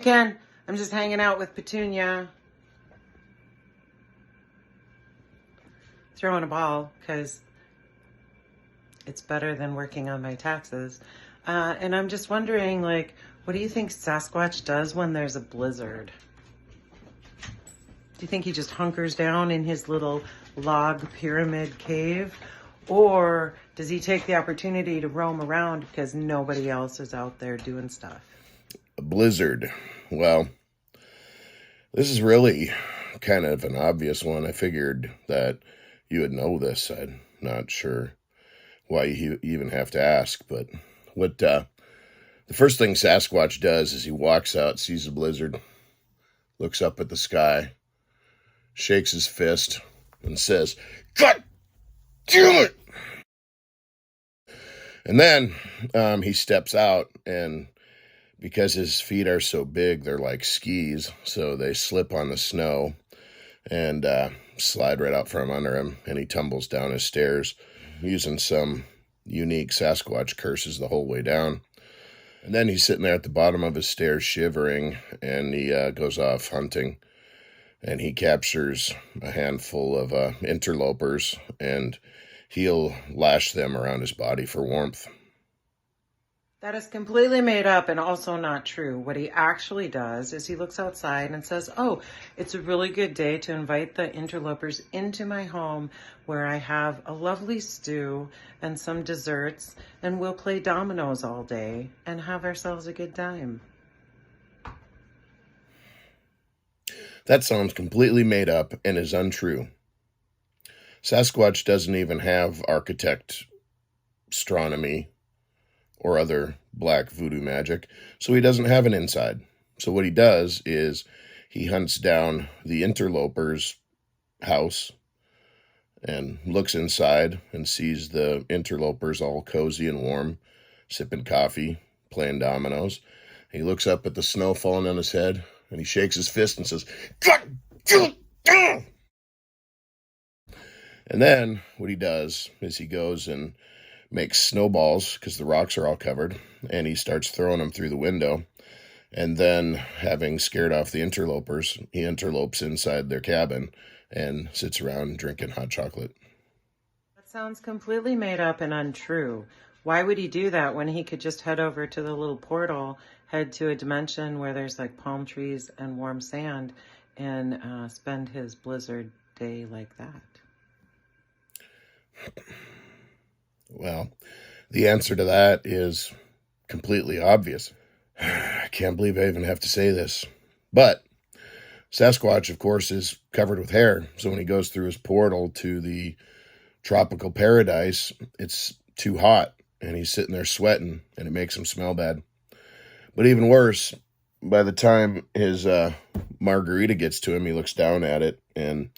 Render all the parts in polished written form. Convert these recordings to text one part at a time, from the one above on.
Again, I'm just hanging out with Petunia. Throwing a ball because it's better than working on my taxes. And I'm just wondering, like, what do you think Sasquatch does when there's a blizzard? Do you think he just hunkers down in his little log pyramid cave? Or does he take the opportunity to roam around because nobody else is out there doing stuff? A blizzard. Well, this is really kind of an obvious one. I figured that you would know this. I'm not sure why you even have to ask, but what the first thing Sasquatch does is he walks out, sees a blizzard, looks up at the sky, shakes his fist, and says, "God damn it!" And then he steps out, and because his feet are so big, they're like skis, so they slip on the snow and slide right out from under him, and he tumbles down his stairs using some unique Sasquatch curses the whole way down. And then he's sitting there at the bottom of his stairs shivering, and he goes off hunting, and he captures a handful of interlopers, and he'll lash them around his body for warmth. That is completely made up and also not true. What he actually does is he looks outside and says, "Oh, it's a really good day to invite the interlopers into my home where I have a lovely stew and some desserts, and we'll play dominoes all day and have ourselves a good time." That sounds completely made up and is untrue. Sasquatch doesn't even have architect astronomy or other black voodoo magic, so he doesn't have an inside. So what he does is he hunts down the interloper's house and looks inside and sees the interlopers all cozy and warm, sipping coffee, playing dominoes. He looks up at the snow falling on his head, and he shakes his fist and says, "God damn it!" And then what he does is he goes and makes snowballs because the rocks are all covered, and he starts throwing them through the window. And then, having scared off the interlopers, he interlopes inside their cabin and sits around drinking hot chocolate. That sounds completely made up and untrue. Why would he do that when he could just head over to the little portal, head to a dimension where there's like palm trees and warm sand, and spend his blizzard day like that? Well, the answer to that is completely obvious. I can't believe I even have to say this. But Sasquatch, of course, is covered with hair. So when he goes through his portal to the tropical paradise, it's too hot, and he's sitting there sweating, and it makes him smell bad. But even worse, by the time his margarita gets to him, he looks down at it, and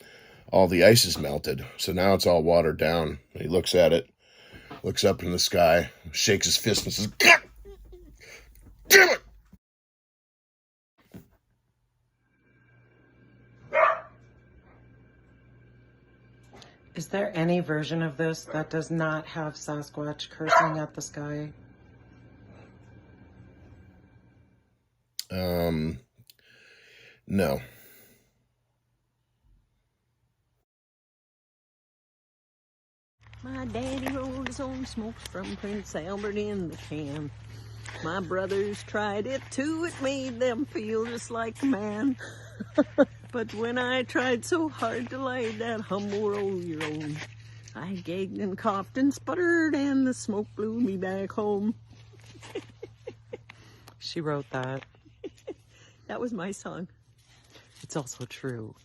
all the ice is melted. So now it's all watered down. He looks at it, looks up in the sky, shakes his fist, and says, "God damn it!" Is there any version of this that does not have Sasquatch cursing at the sky? No. My daddy rolled his own smokes from Prince Albert in the can. My brothers tried it too, it made them feel just like a man. But when I tried so hard to light that humble roll your own, I gagged and coughed and sputtered, and the smoke blew me back home. She wrote that. That was my song. It's also true.